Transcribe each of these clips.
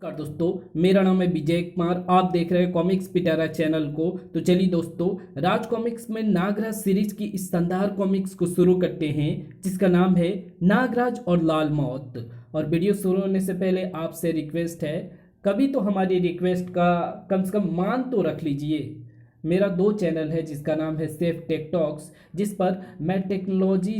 नमस्कार दोस्तों, मेरा नाम है विजय कुमार। आप देख रहे हैं कॉमिक्स पिटारा चैनल को। तो चलिए दोस्तों, राज कॉमिक्स में नागराज सीरीज की इस शानदार कॉमिक्स को शुरू करते हैं, जिसका नाम है नागराज और लाल मौत। और वीडियो शुरू होने से पहले आपसे रिक्वेस्ट है, कभी तो हमारी रिक्वेस्ट का कम से कम मान तो रख लीजिए। मेरा दो चैनल है जिसका नाम है सेफ टेक टॉक्स, जिस पर मैं टेक्नोलॉजी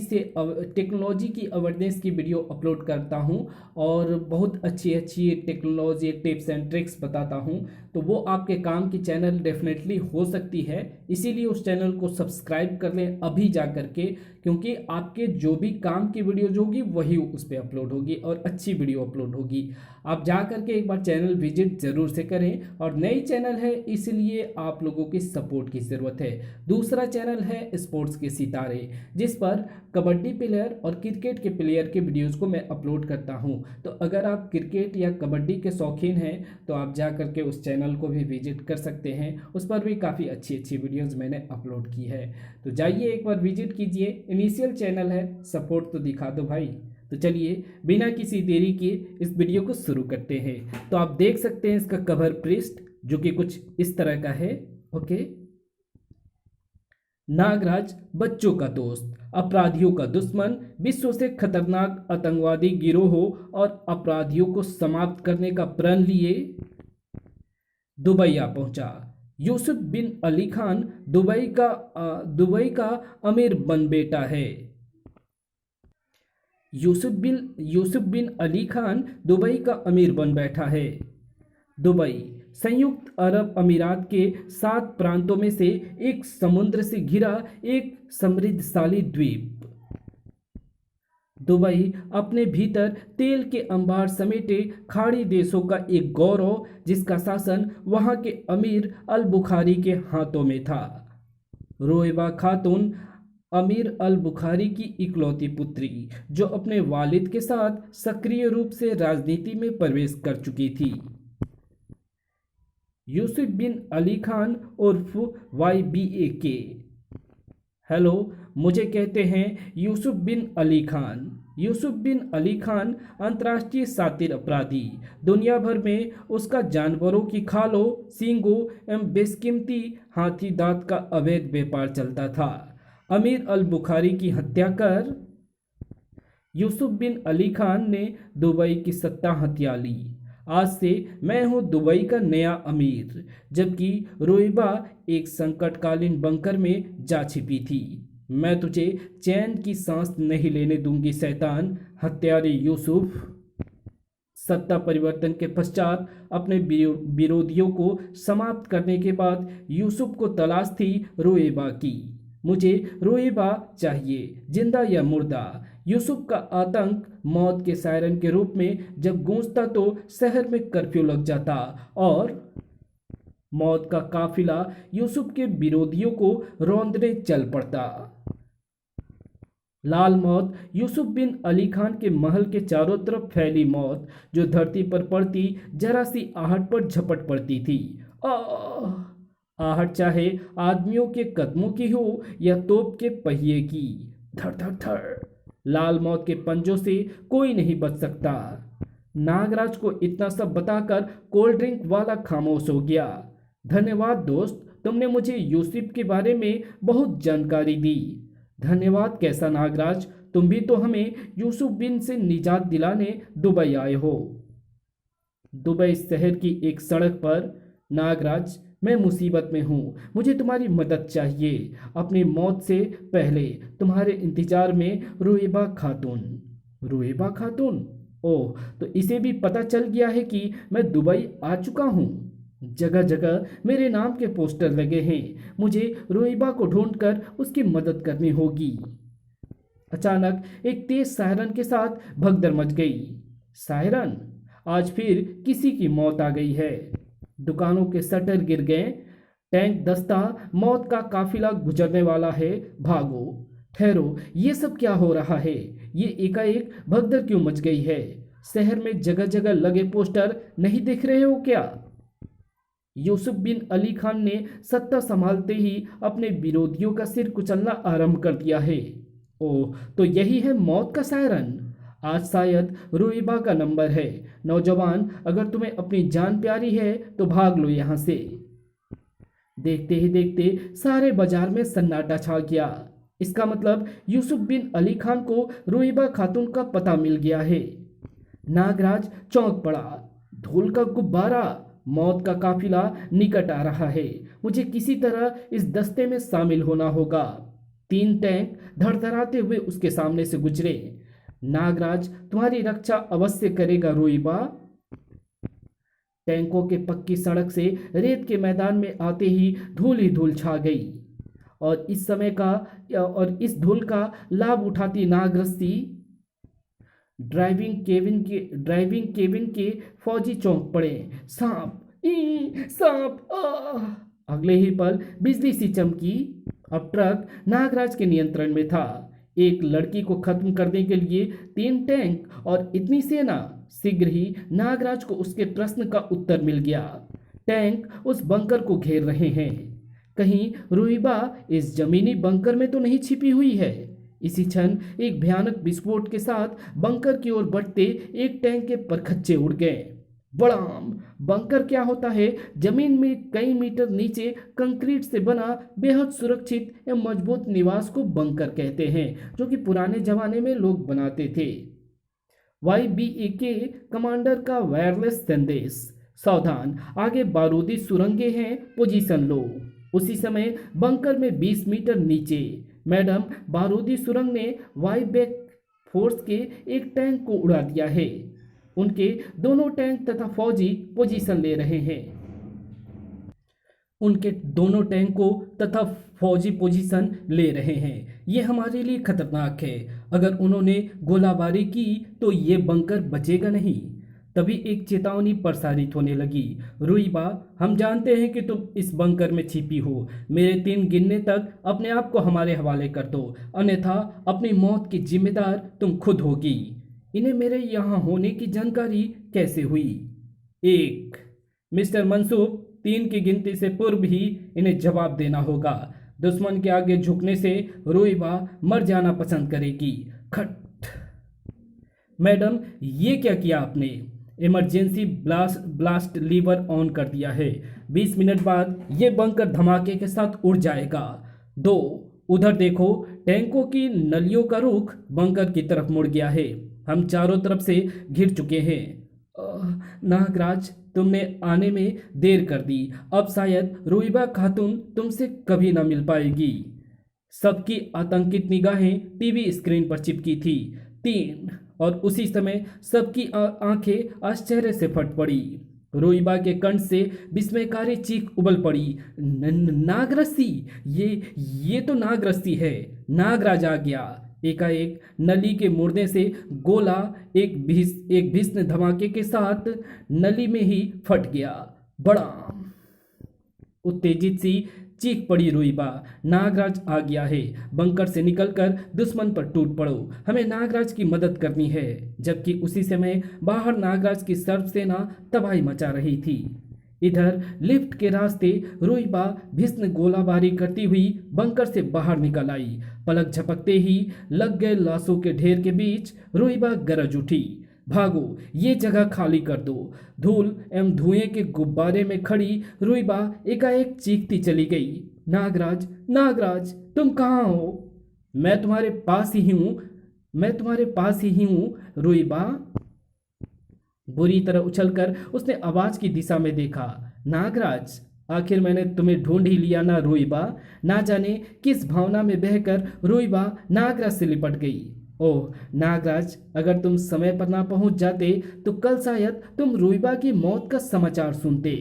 की अवेयरनेस की वीडियो अपलोड करता हूं और बहुत अच्छी अच्छी टेक्नोलॉजी टिप्स एंड ट्रिक्स बताता हूं। तो वो आपके काम की चैनल डेफिनेटली हो सकती है, इसीलिए उस चैनल को सब्सक्राइब कर लें अभी जा करके, क्योंकि आपके जो भी काम की वीडियोज होगी वही उस पर अपलोड होगी और अच्छी वीडियो अपलोड होगी। आप जा करके एक बार चैनल विजिट जरूर से करें। और नई चैनल है इसलिए आप लोगों की सपोर्ट की ज़रूरत है। दूसरा चैनल है स्पोर्ट्स के सितारे, जिस पर कबड्डी प्लेयर और क्रिकेट के प्लेयर के वीडियोज़ को मैं अपलोड करता हूं। तो अगर आप क्रिकेट या कबड्डी के शौकीन हैं तो आप जा करके उस चैनल को भी विजिट कर सकते हैं। उस पर भी काफ़ी अच्छी अच्छी वीडियोज़ मैंने अपलोड की है। तो जाइए एक बार विजिट कीजिए। इनिशियल चैनल है, सपोर्ट तो दिखा दो भाई। तो चलिए बिना किसी देरी के इस वीडियो को शुरू करते हैं। तो आप देख सकते हैं इसका कवर पृष्ठ जो कि कुछ इस तरह का है। ओके, नागराज बच्चों का दोस्त, अपराधियों का दुश्मन, विश्व से खतरनाक आतंकवादी गिरोहों और अपराधियों को समाप्त करने का प्रण लिए दुबई आ पहुंचा। यूसुफ बिन अली खान दुबई का अमीर बन बेटा है। यूसुफ बिन अली खान दुबई का अमीर बन बैठा है। दुबई संयुक्त अरब अमीरात के 7 प्रांतों में से एक समुद्र से घिरा एक समृद्धशाली द्वीप। दुबई अपने भीतर तेल के अंबार समेटे खाड़ी देशों का एक गौरव, जिसका शासन वहां के अमीर अल बुखारी के हाथों में था। रोएबा खातून अमीर अल बुखारी की इकलौती पुत्री, जो अपने वालिद के साथ सक्रिय रूप से राजनीति में प्रवेश कर चुकी थी। यूसुफ बिन अली खान उर्फ YBAK। हेलो, मुझे कहते हैं यूसुफ बिन अली खान। यूसुफ बिन अली खान अंतर्राष्ट्रीय शातिर अपराधी। दुनिया भर में उसका जानवरों की खालों, सींगों एवं बेशकीमती हाथी दांत का अवैध व्यापार चलता था। अमीर अल बुखारी की हत्या कर यूसुफ बिन अली खान ने दुबई की सत्ता हथिया ली। आज से मैं हूं दुबई का नया अमीर, जबकि रोइबा एक संकटकालीन बंकर में जा छिपी थी। मैं तुझे चैन की सांस नहीं लेने दूंगी शैतान, हत्यारे यूसुफ। सत्ता परिवर्तन के पश्चात अपने विरोधियों को समाप्त करने के बाद यूसुफ को तलाश थी रोएबा की। मुझे रोएबा चाहिए, जिंदा या मुर्दा। यूसुफ का आतंक मौत के सायरन के रूप में जब गूंजता तो शहर में कर्फ्यू लग जाता और मौत का काफिला यूसुफ के विरोधियों को रौंदने चल पड़ता। लाल मौत यूसुफ बिन अली खान के महल के चारों तरफ फैली मौत, जो धरती पर पड़ती जरा सी आहट पर झपट पड़ती थी। आहट चाहे आदमियों के कदमों की हो या तोप के पहिए की। धड़ धड़ धड़। लाल मौत के पंजों से कोई नहीं बच सकता। नागराज को इतना सब बताकर कोल्ड ड्रिंक वाला खामोश हो गया। धन्यवाद दोस्त, तुमने मुझे यूसुफ के बारे में बहुत जानकारी दी। धन्यवाद कैसा नागराज, तुम भी तो हमें यूसुफ बिन से निजात दिलाने दुबई आए हो। दुबई शहर की एक सड़क पर, नागराज मैं मुसीबत में हूँ, मुझे तुम्हारी मदद चाहिए। अपनी मौत से पहले तुम्हारे इंतजार में रोएबा खातून। रोएबा खातून? ओह, तो इसे भी पता चल गया है कि मैं दुबई आ चुका हूँ। जगह जगह मेरे नाम के पोस्टर लगे हैं। मुझे रोएबा को ढूंढकर उसकी मदद करनी होगी। अचानक एक तेज सायरन के साथ भगदड़ मच गई। सायरन? आज फिर किसी की मौत आ गई है। दुकानों के शटर गिर गए। टैंक दस्ता, मौत का काफिला गुजरने वाला है, भागो। ठहरो, ये सब क्या हो रहा है? ये एकाएक भगदड़ क्यों मच गई है? शहर में जगह जगह लगे पोस्टर नहीं देख रहे हो क्या? यूसुफ बिन अली खान ने सत्ता संभालते ही अपने विरोधियों का सिर कुचलना आरंभ कर दिया है। ओह, तो यही है मौत का सायरन। आज शायद रोइबा का नंबर है। नौजवान, अगर तुम्हें अपनी जान प्यारी है तो भाग लो यहाँ से। देखते ही देखते सारे बाजार में सन्नाटा छा गया। इसका मतलब यूसुफ बिन अली खान को रोइबा खातून का पता मिल गया है। नागराज चौंक पड़ा। धूल का गुब्बारा, मौत का काफिला निकट आ रहा है। मुझे किसी तरह इस दस्ते में शामिल होना होगा। 3 टैंक धड़धड़ाते हुए उसके सामने से गुजरे। नागराज तुम्हारी रक्षा अवश्य करेगा रोइबा। टैंकों के पक्की सड़क से रेत के मैदान में आते ही धूल छा गई। और इस धूल का लाभ उठाती नागरस्ती ड्राइविंग केबिन के फौजी चौंक पड़े। सांप, सांप! अगले ही पल बिजली सी चमकी। अब ट्रक नागराज के नियंत्रण में था। एक लड़की को खत्म करने के लिए 3 टैंक और इतनी सेना। शीघ्र ही नागराज को उसके प्रश्न का उत्तर मिल गया। टैंक उस बंकर को घेर रहे हैं। कहीं रोइबा इस जमीनी बंकर में तो नहीं छिपी हुई है। इसी क्षण एक भयानक विस्फोट के साथ बंकर की ओर बढ़ते एक टैंक के परखच्चे उड़ गए। बड़ाम! बंकर क्या होता है? जमीन में कई मीटर नीचे कंक्रीट से बना बेहद सुरक्षित एवं मजबूत निवास को बंकर कहते हैं, जो कि पुराने जमाने में लोग बनाते थे। YBA के कमांडर का वायरलेस संदेश, सावधान, आगे बारूदी सुरंगें हैं, पोजीशन लो। उसी समय बंकर में 20 मीटर नीचे मैडम बारूदी सुरंग ने वाईबैक फोर्स के एक टैंक को उड़ा दिया है। उनके दोनों टैंक तथा फौजी पोजीशन ले रहे हैं। ये हमारे लिए खतरनाक है। अगर उन्होंने गोलाबारी की तो ये बंकर बचेगा नहीं। तभी एक चेतावनी प्रसारित होने लगी। रुइबा, हम जानते हैं कि तुम इस बंकर में छिपी हो। मेरे 3 गिनने तक अपने आप को हमारे हवाले कर दो, अन्यथा अपनी मौत की जिम्मेदार तुम खुद होगी। इन्हें मेरे यहाँ होने की जानकारी कैसे हुई? 1। मिस्टर मंसूब, 3 की गिनती से पूर्व ही इन्हें जवाब देना होगा। दुश्मन के आगे झुकने से रुइबा मर जाना पसंद करेगी। खट! मैडम, ये क्या किया आपने? इमरजेंसी ब्लास्ट लीवर ऑन कर दिया है। 20 मिनट बाद ये बंकर धमाके के साथ उड़ जाएगा। 2। उधर देखो, टैंकों की नलियों का रुख बंकर की तरफ मुड़ गया है। हम चारों तरफ से घिर चुके हैं। नागराज, तुमने आने में देर कर दी। अब शायद रुइबा खातून तुमसे कभी ना मिल पाएगी। सबकी आतंकित निगाहें टीवी स्क्रीन पर चिपकी थी। 3। और उसी समय सबकी आंखें आश्चर्य से फट पड़ी। रुइबा के कंठ से विस्मयकारी चीख उबल पड़ी। नागरस्ती! ये तो नागरस्ती है। नागराज आ गया। एकाएक नली के मुड़ने से गोला एक भीषण धमाके के साथ नली में ही फट गया। बड़ा उत्तेजित सी चीख पड़ी रुइबा। नागराज आ गया है। बंकर से निकलकर दुश्मन पर टूट पड़ो। हमें नागराज की मदद करनी है। जबकि उसी समय बाहर नागराज की सर्वसेना तबाही मचा रही थी। इधर लिफ्ट के रास्ते रुइबा भीषण गोलाबारी करती हुई बंकर से बाहर निकल आई। पलक झपकते ही लग गए लाशों के ढेर के बीच रुइबा गरज उठी। भागो, ये जगह खाली कर दो। धूल एवं धुएं के गुब्बारे में खड़ी रुइबा एकाएक चीखती चली गई। नागराज, नागराज, तुम कहाँ हो? मैं तुम्हारे पास ही हूँ रुइबा। बुरी तरह उछलकर उसने आवाज की दिशा में देखा। नागराज, आखिर मैंने तुम्हें ढूंढ ही लिया ना रुइबा। ना जाने किस भावना में बहकर रुइबा नागराज से लिपट गई। ओह नागराज, अगर तुम समय पर ना पहुंच जाते तो कल शायद तुम रुइबा की मौत का समाचार सुनते।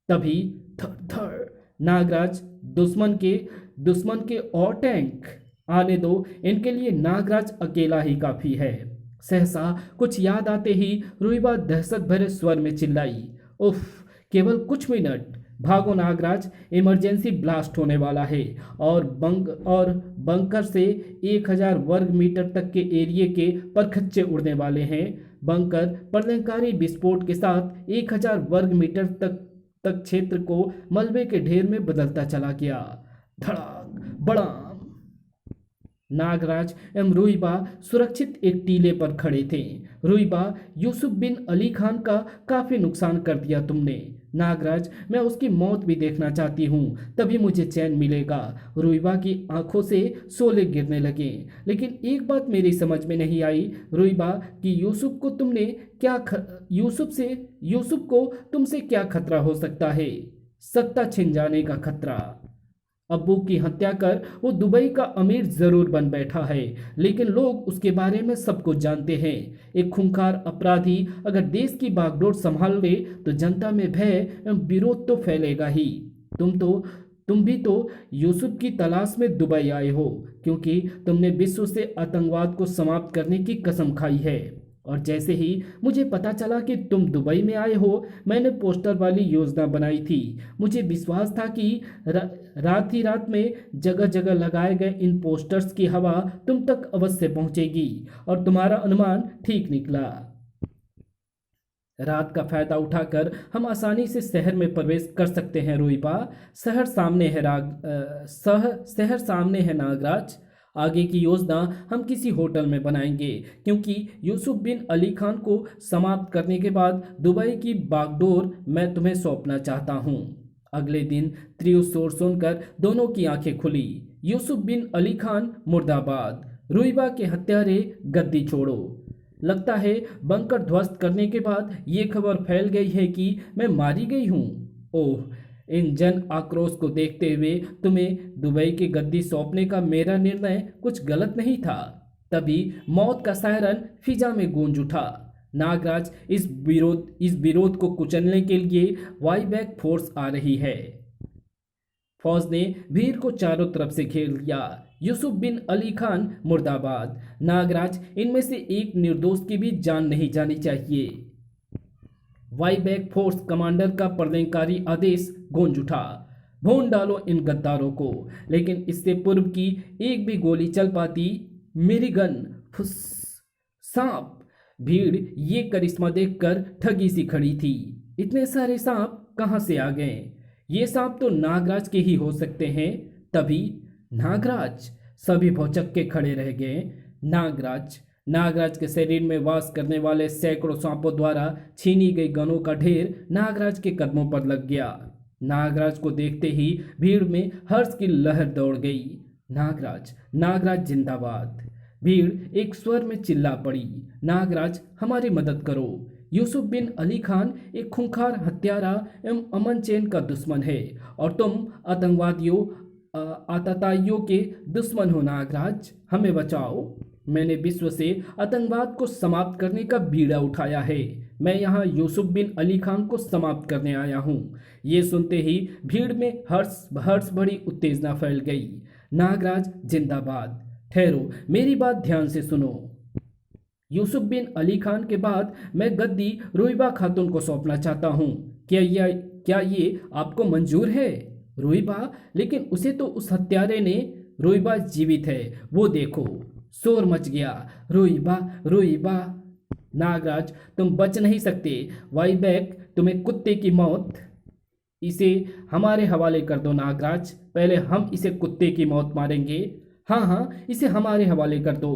तभी धड़ धड़! नागराज, दुश्मन के और टैंक आने दो। इनके लिए नागराज अकेला ही काफी है। सहसा कुछ याद आते ही रुइबा दहशत भरे स्वर में चिल्लाई। उफ, केवल कुछ मिनट! भागो नागराज, इमरजेंसी ब्लास्ट होने वाला है और बंकर से 1000 वर्ग मीटर तक के एरिया के परखच्चे उड़ने वाले हैं। बंकर प्रलयंकारी विस्फोट के साथ 1000 वर्ग मीटर तक क्षेत्र को मलबे के ढेर में बदलता चला गया। धड़ाक! बड़ाम! नागराज एवं रुईबा सुरक्षित एक टीले पर खड़े थे। रुईबा, यूसुफ बिन अली खान का काफी नुकसान कर दिया तुमने। नागराज, मैं उसकी मौत भी देखना चाहती हूँ, तभी मुझे चैन मिलेगा। रुईबा की आंखों से शोले गिरने लगे। लेकिन एक बात मेरी समझ में नहीं आई रुईबा, कि यूसुफ को तुमसे क्या खतरा हो सकता है? सत्ता छिन जाने का खतरा। अब्बू की हत्या कर वो दुबई का अमीर जरूर बन बैठा है, लेकिन लोग उसके बारे में सब कुछ जानते हैं। एक खूंखार अपराधी अगर देश की बागडोर संभाल ले तो जनता में भय एवं विरोध तो फैलेगा ही। तुम भी तो यूसुफ की तलाश में दुबई आए हो, क्योंकि तुमने विश्व से आतंकवाद को समाप्त करने की कसम खाई है। और जैसे ही मुझे पता चला कि तुम दुबई में आए हो, मैंने पोस्टर वाली योजना बनाई थी। मुझे विश्वास था कि रात ही रात में जगह जगह लगाए गए इन पोस्टर्स की हवा तुम तक अवश्य पहुंचेगी, और तुम्हारा अनुमान ठीक निकला। रात का फायदा उठाकर हम आसानी से शहर में प्रवेश कर सकते हैं रुईबा। शहर सामने है नागराज। आगे की योजना हम किसी होटल में बनाएंगे, क्योंकि यूसुफ बिन अली खान को समाप्त करने के बाद दुबई की बागडोर मैं तुम्हें सौंपना चाहता हूँ। अगले दिन त्रियुष शोर सुनकर दोनों की आंखें खुली। यूसुफ बिन अली खान मुर्दाबाद, रुईबा के हत्यारे गद्दी छोड़ो। लगता है बंकर ध्वस्त करने के बाद ये खबर फैल गई है कि मैं मारी गई हूँ। ओह, इन जन आक्रोश को देखते हुए तुम्हें दुबई की गद्दी सौंपने का मेरा निर्णय कुछ गलत नहीं था। तभी मौत का सायरन फिजा में गूंज उठा। नागराज, इस विरोध को कुचलने के लिए वाईबैक फोर्स आ रही है। फौज ने भीड़ को चारों तरफ से घेर लिया। यूसुफ बिन अली खान मुर्दाबाद। नागराज, इनमें से एक निर्दोष की भी जान नहीं जानी चाहिए। वाईबैक फोर्स कमांडर का प्रलयंकारी आदेश गूंज उठा। भून डालो इन गद्दारों को। लेकिन इससे पूर्व की एक भी गोली चल पाती, मेरी गन फुस। सांप। भीड़ ये करिश्मा देखकर ठगी सी खड़ी थी। इतने सारे सांप कहां से आ गए? ये सांप तो नागराज के ही हो सकते हैं। तभी नागराज, सभी भौचक के खड़े रह गए। नागराज के शरीर में वास करने वाले सैकड़ों सांपों द्वारा छीनी गई गनों का ढेर नागराज के कदमों पर लग गया। नागराज को देखते ही भीड़ में हर्ष की लहर दौड़ गई। नागराज जिंदाबाद। भीड़ एक स्वर में चिल्ला पड़ी। नागराज, हमारी मदद करो। यूसुफ बिन अली खान एक खूंखार हत्यारा एवं अमन चैन का दुश्मन है, और तुम आतताइयों के दुश्मन हो। नागराज, हमें बचाओ। मैंने विश्व से आतंकवाद को समाप्त करने का बीड़ा उठाया है। मैं यहाँ यूसुफ बिन अली खान को समाप्त करने आया हूँ। ये सुनते ही भीड़ में हर्ष भरी उत्तेजना फैल गई। नागराज जिंदाबाद। ठहरो, मेरी बात ध्यान से सुनो। यूसुफ बिन अली खान के बाद मैं गद्दी रुईबा खातून को सौंपना चाहता हूँ। क्या ये आपको मंजूर है? रुईबा, लेकिन उसे तो उस हत्यारे ने। रुईबा जीवित है, वो देखो। शोर मच गया। रुईबा। नागराज, तुम बच नहीं सकते। वाईबैक, तुम्हें कुत्ते की मौत। इसे हमारे हवाले कर दो नागराज। पहले हम इसे कुत्ते की मौत मारेंगे। हाँ, इसे हमारे हवाले कर दो।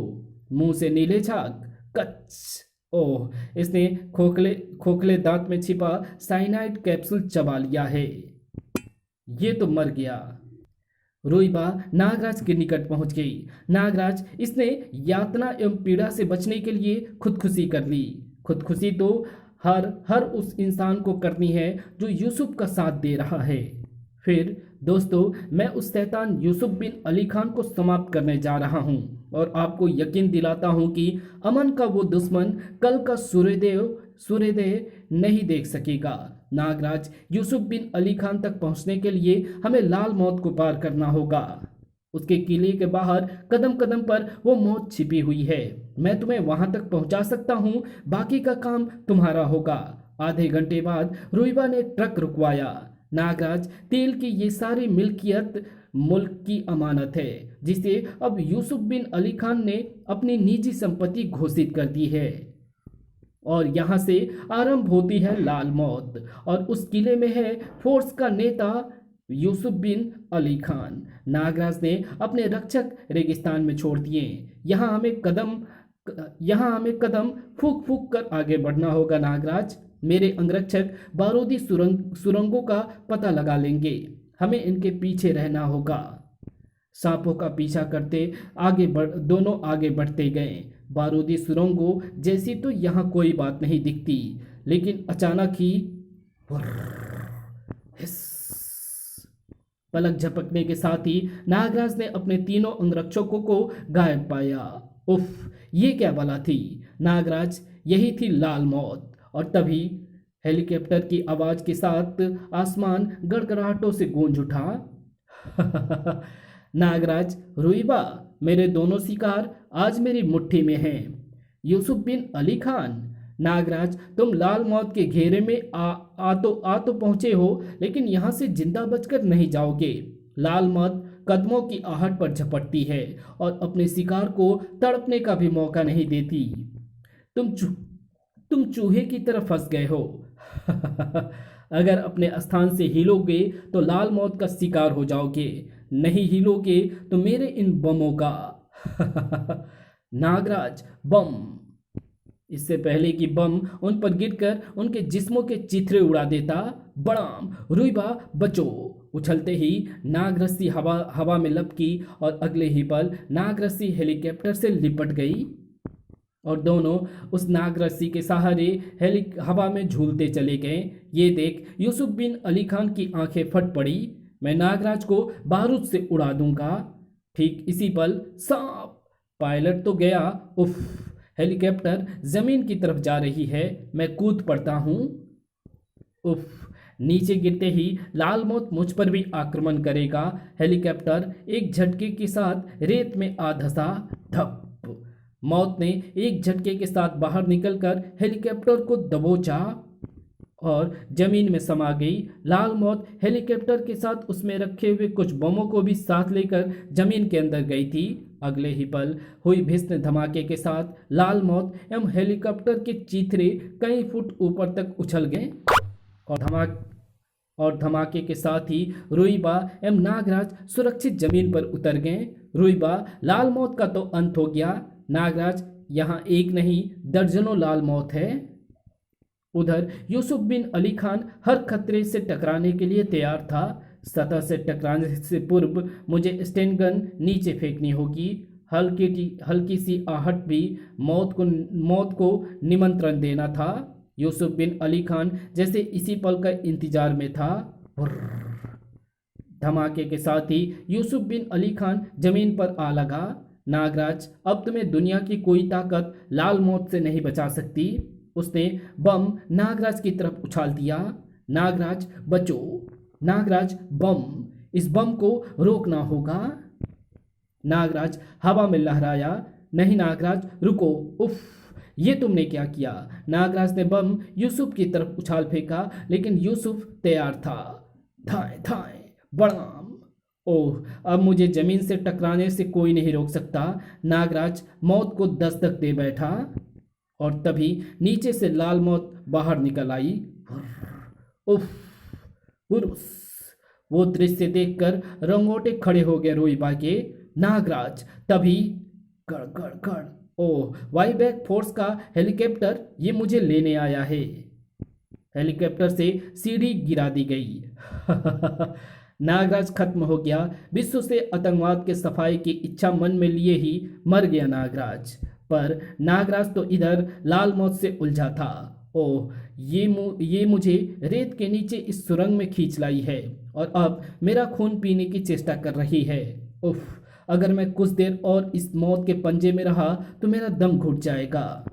मुंह से नीले झाग। कच। ओह, इसने खोखले दांत में छिपा साइनाइड कैप्सूल चबा लिया है। ये तो मर गया। रुईबा नागराज के निकट पहुंच गई। नागराज, इसने यातना एवं पीड़ा से बचने के लिए खुदकुशी कर ली। खुदकुशी तो हर उस इंसान को करनी है जो यूसुफ का साथ दे रहा है। फिर दोस्तों, मैं उस शैतान यूसुफ बिन अली खान को समाप्त करने जा रहा हूं, और आपको यकीन दिलाता हूं कि अमन का वो दुश्मन कल का सूर्योदय नहीं देख सकेगा। नागराज, यूसुफ बिन अली खान तक पहुंचने के लिए हमें लाल मौत को पार करना होगा। उसके किले के बाहर कदम कदम पर वो मौत छिपी हुई है। मैं तुम्हें वहां तक पहुंचा सकता हूं, बाकी का काम तुम्हारा होगा। आधे घंटे बाद रुईबा ने ट्रक रुकवाया। नागराज, तेल की ये सारी मिल्कियत मुल्क की अमानत है, जिसे अब यूसुफ बिन अली खान ने अपनी निजी संपत्ति घोषित कर दी है, और यहाँ से आरंभ होती है लाल मौत। और उस किले में है फोर्स का नेता यूसुफ बिन अली खान, नागराज ने अपने रक्षक रेगिस्तान में छोड़ दिए। यहाँ हमें कदम फूंक फूंक कर आगे बढ़ना होगा नागराज। मेरे अंगरक्षक बारूदी सुरंगों का पता लगा लेंगे। हमें इनके पीछे रहना होगा। सांपों का पीछा करते दोनों आगे बढ़ते गए। बारूदी सुरंगों जैसी तो यहाँ कोई बात नहीं दिखती, लेकिन अचानक ही हिस, पलक झपकने के साथ ही नागराज ने अपने तीनों अंगरक्षकों को गायब पाया। उफ, ये क्या बला थी नागराज, यही थी लाल मौत। और तभी हेलीकॉप्टर की आवाज के साथ आसमान गड़गड़ाहटों से गूंज उठा। नागराज, रुईबा, मेरे दोनों शिकार आज मेरी मुट्ठी में हैं। यूसुफ बिन अली खान, नागराज, तुम लाल मौत के घेरे में आ तो पहुंचे हो, लेकिन यहां से जिंदा बचकर नहीं जाओगे। लाल मौत कदमों की आहट पर झपटती है और अपने शिकार को तड़पने का भी मौका नहीं देती। तुम चूहे की तरह फंस गए हो। अगर अपने स्थान से हिलोगे तो लाल मौत का शिकार हो जाओगे, नहीं हिलोगे तो मेरे इन बमों का। नागराज, बम! इससे पहले कि बम उन पर गिरकर उनके जिस्मों के चिथड़े उड़ा देता, बड़ाम, रुईबा, बचो! उछलते ही नागरस्सी हवा में लपकी और अगले ही पल नागरस्सी हेलीकॉप्टर से लिपट गई और दोनों उस नागरस्सी के सहारे हवा में झूलते चले गए। ये देख यूसुफ बिन अली खान की आंखें फट पड़ी। मैं नागराज को बारूद से उड़ा दूंगा। ठीक इसी पल सांप! पायलट तो गया। उफ! हेलीकॉप्टर जमीन की तरफ जा रही है। मैं कूद पड़ता हूँ। उफ! नीचे गिरते ही लाल मौत मुझ पर भी आक्रमण करेगा। हेलीकॉप्टर एक झटके के साथ रेत में आ धंसा। धप! मौत ने एक झटके के साथ बाहर निकलकर हेलीकॉप्टर को दबोचा और जमीन में समा गई। लाल मौत हेलीकॉप्टर के साथ उसमें रखे हुए कुछ बमों को भी साथ लेकर जमीन के अंदर गई थी। अगले ही पल हुई भीषण धमाके के साथ लाल मौत एवं हेलीकॉप्टर के चीथड़े कई फुट ऊपर तक उछल गए और धमाके के साथ ही रुईबा एवं नागराज सुरक्षित जमीन पर उतर गए। रुईबा, लाल मौत का तो अंत हो गया। नागराज, यहाँ एक नहीं दर्जनों लाल मौत है। उधर यूसुफ बिन अली खान हर खतरे से टकराने के लिए तैयार था। सतह से टकराने से पूर्व मुझे स्टेन गन नीचे फेंकनी होगी। हल्की सी आहट भी मौत को निमंत्रण देना था। यूसुफ बिन अली खान जैसे इसी पल का इंतजार में था। धमाके के साथ ही यूसुफ बिन अली खान जमीन पर आ लगा। नागराज, अब तुम्हें दुनिया की कोई ताकत लाल मौत से नहीं बचा सकती। उसने बम नागराज की तरफ उछाल दिया। नागराज, बचो! नागराज, बम! इस बम को रोकना होगा। नागराज हवा में लहराया। नहीं नागराज, रुको! उफ! ये तुमने क्या किया? नागराज ने बम यूसुफ की तरफ उछाल फेंका, लेकिन यूसुफ तैयार था। धाएं धाएं, बड़ाम! ओह, अब मुझे जमीन से टकराने से कोई नहीं रोक सकता। नागराज मौत को दस्तक दे बैठा और तभी नीचे से लाल मौत बाहर निकल आई। उफ! हुरुस! वो दृश्य देखकर रंगोटे खड़े हो गए रुईबा के। नागराज, तभी गड़ गड़ गड़! ओह, वाईबैक फोर्स का हेलीकॉप्टर, ये मुझे लेने आया है। हेलीकॉप्टर से सीढ़ी गिरा दी गई। नागराज खत्म हो गया। विश्व से आतंकवाद के सफाई की इच्छा मन में लिए ही मर गया नागराज। पर नागराज तो इधर लाल मौत से उलझा था। ओह, ये मुझे रेत के नीचे इस सुरंग में खींच लाई है और अब मेरा खून पीने की चेष्टा कर रही है। उफ! अगर मैं कुछ देर और इस मौत के पंजे में रहा तो मेरा दम घुट जाएगा।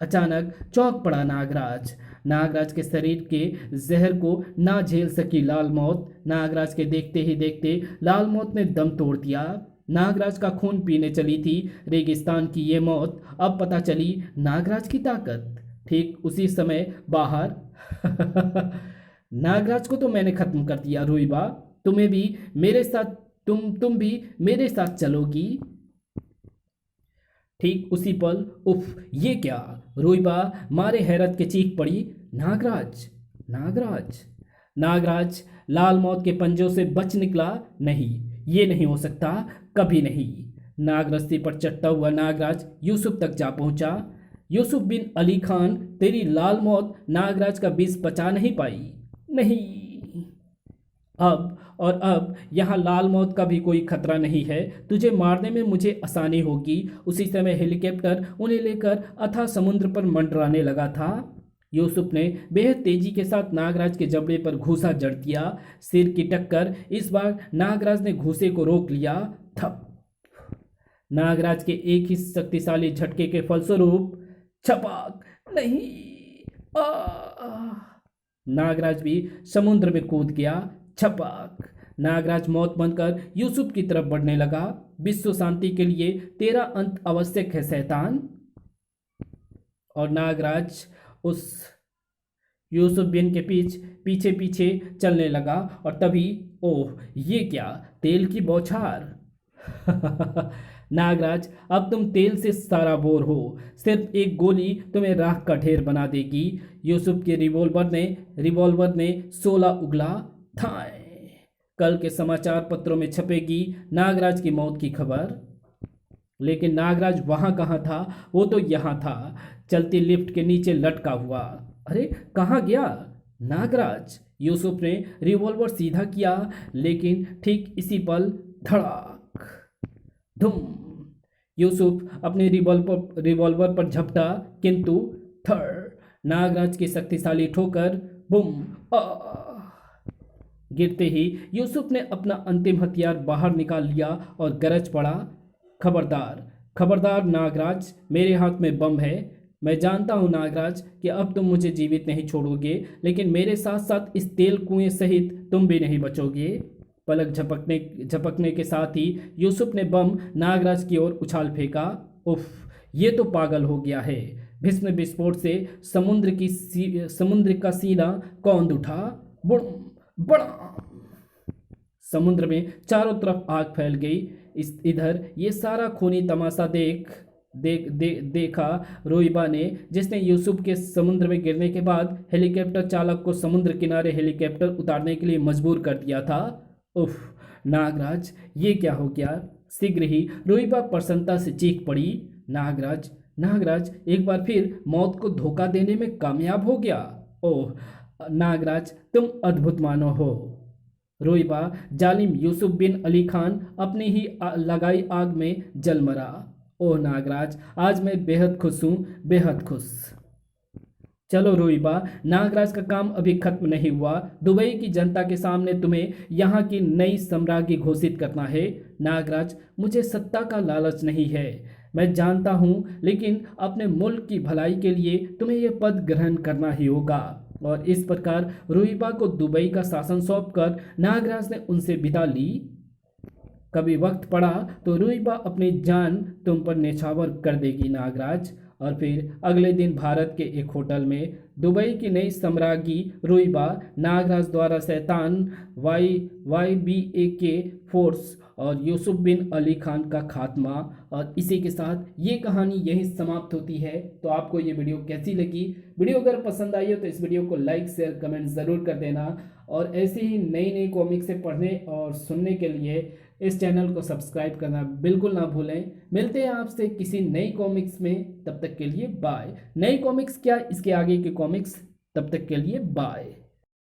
अचानक चौंक पड़ा नागराज। नागराज के शरीर के जहर को ना झेल सकी लाल मौत। नागराज के देखते ही देखते लाल मौत ने दम तोड़ दिया। नागराज का खून पीने चली थी रेगिस्तान की ये मौत। अब पता चली नागराज की ताकत। ठीक उसी समय बाहर नागराज को तो मैंने खत्म कर दिया रुईबा। तुम्हें भी मेरे साथ तुम भी मेरे साथ चलोगी। ठीक उसी पल उफ! ये क्या? रुईबा मारे हैरत के चीख पड़ी। नागराज! नागराज! नागराज लाल मौत के पंजों से बच निकला। नहीं, ये नहीं हो सकता, कभी नहीं। नागरस्ती पर चढ़ता हुआ नागराज यूसुफ तक जा पहुंचा। यूसुफ बिन अली खान, तेरी लाल मौत नागराज का विष बचा नहीं पाई। नहीं, अब यहाँ लाल मौत का भी कोई खतरा नहीं है। तुझे मारने में मुझे आसानी होगी। उसी समय हेलीकॉप्टर उन्हें लेकर अथाह समुद्र पर मंडराने लगा था। यूसुफ ने बेहद तेजी के साथ नागराज के जबड़े पर घूसा जड़ दिया। सिर की टक्कर। इस बार नागराज ने घूसे को रोक लिया। थप। नागराज के एक ही शक्तिशाली झटके के फलस्वरूप छपाक। नहीं। नागराज भी समुद्र में कूद गया। छपाक। नागराज मौत बनकर यूसुफ की तरफ बढ़ने लगा। विश्व शांति के लिए तेरा अंत आवश्यक है शैतान। और नागराज उस यूसुफ बिन के पीछे पीछे चलने लगा। और तभी ओह, ये क्या, तेल की बौछार। नागराज, अब तुम तेल से सारा बोर हो। सिर्फ एक गोली तुम्हें राख का ढेर बना देगी। यूसुफ के रिवॉल्वर ने 16 उगला। थाए। कल के समाचार पत्रों में छपेगी नागराज की मौत की खबर। लेकिन नागराज वहां कहाँ था? वो तो यहाँ था, चलती लिफ्ट के नीचे लटका हुआ। अरे, कहाँ गया नागराज? यूसुफ ने रिवॉल्वर सीधा किया, लेकिन ठीक इसी पल धड़ाक, धुम। यूसुफ अपने रिवॉल्वर पर झपटा, किंतु थर। नागराज की शक्तिशाली ठोकर। बुम। गिरते ही यूसुफ ने अपना अंतिम हथियार बाहर निकाल लिया और गरज पड़ा, खबरदार, खबरदार नागराज, मेरे हाथ में बम है। मैं जानता हूं नागराज कि अब तुम मुझे जीवित नहीं छोड़ोगे, लेकिन मेरे साथ साथ इस तेल कुएं सहित तुम भी नहीं बचोगे। पलक झपकने के साथ ही यूसुफ ने बम नागराज की ओर उछाल फेंका। उफ, ये तो पागल हो गया है। भीषण विस्फोट से समुद्र का सीना कौंध उठा। बड़ा समुद्र में चारों तरफ आग फैल गई। इधर ये सारा खूनी तमाशा देखा रोइबा ने, जिसने यूसुफ के समुद्र में गिरने के बाद हेलीकॉप्टर चालक को समुद्र किनारे हेलीकॉप्टर उतारने के लिए मजबूर कर दिया था। उफ, नागराज, ये क्या हो गया? शीघ्र ही रोइबा प्रसन्नता से चीख पड़ी। नागराज, नागराज एक बार फिर मौत को धोखा देने में कामयाब हो गया। ओह नागराज, तुम अद्भुत मानव हो। रोइबा, जालिम यूसुफ बिन अली खान अपनी ही लगाई आग में जल मरा। ओह नागराज, आज मैं बेहद खुश हूँ, बेहद खुश। चलो रोइबा, नागराज का काम अभी खत्म नहीं हुआ। दुबई की जनता के सामने तुम्हें यहाँ की नई सम्राज्ञी घोषित करना है। नागराज, मुझे सत्ता का लालच नहीं है, मैं जानता हूँ, लेकिन अपने मुल्क की भलाई के लिए तुम्हें यह पद ग्रहण करना ही होगा। और इस प्रकार रोइबा को दुबई का शासन सौंपकर नागराज ने उनसे विदा ली। कभी वक्त पड़ा तो रोइबा अपनी जान तुम पर न्यौछावर कर देगी नागराज। और फिर अगले दिन भारत के एक होटल में दुबई की नई सम्राज्ञी रोइबा नागराज द्वारा शैतान YBA के फोर्स और यूसुफ बिन अली खान का खात्मा। और इसी के साथ ये कहानी यहीं समाप्त होती है। तो आपको ये वीडियो कैसी लगी? वीडियो अगर पसंद आई हो तो इस वीडियो को लाइक शेयर कमेंट ज़रूर कर देना। और ऐसे ही नई नई कॉमिक से पढ़ने और सुनने के लिए इस चैनल को सब्सक्राइब करना बिल्कुल ना भूलें। मिलते हैं आपसे किसी नई कॉमिक्स में, तब तक के लिए बाय। नई कॉमिक्स क्या, इसके आगे के कॉमिक्स, तब तक के लिए बाय।